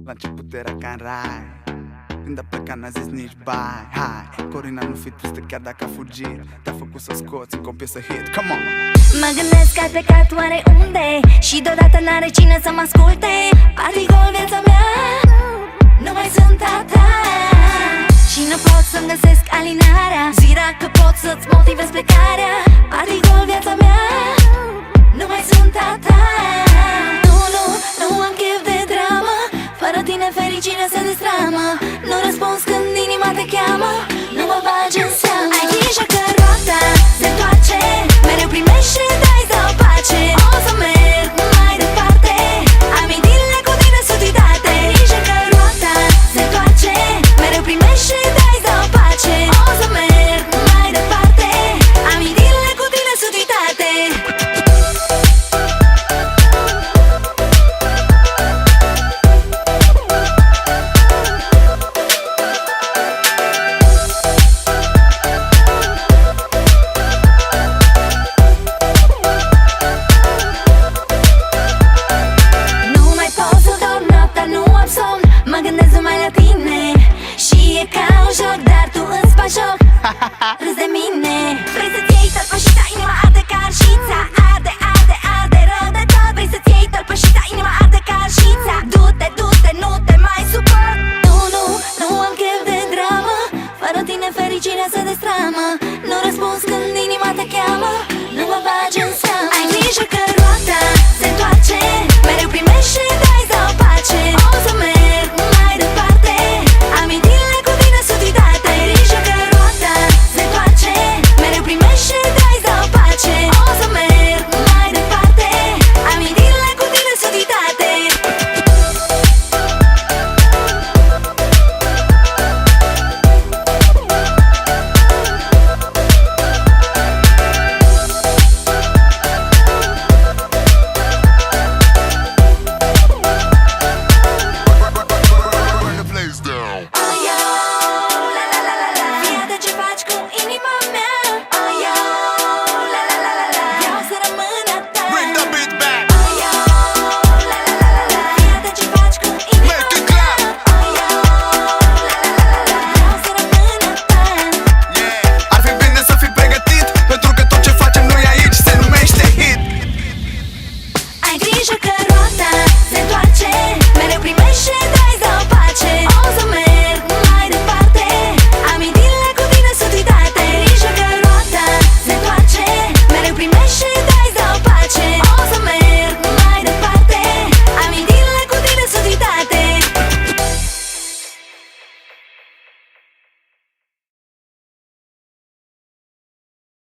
La început era ca în rai, când a plecat n-a zis nici bye. Hai, Corina, nu fi tristă chiar dacă a fugit, te-a făcut să scoți încă o piesă hit. Come on! Mă gândesc că ai plecat oare unde și deodată n-are cine să mă asculte. Party-gol, viața mea, nu mai sunt a ta și nu pot să-mi găsesc alinarea. Zi dacă pot să-ți motivez plecarea. Party-gol, viața mea, nu mai sunt a ta. Nu am chef de dramă, fără tine fericirea se destramă. Nu răspunzi când inima te cheamă, nu mă bagi în seamă. Ai grijă că roata se întoarce, mereu primești și dai să-o pace. O să merg mai departe, amintirile cu tine sunt uitate. Ai grijă că roata se întoarce, mereu primești și dai să-o pace. O să merg mai departe, amintirile cu tine sunt uitate. Mă gândesc numai la tine și e ca un joc, dar tu îți faci joc, râzi de mine.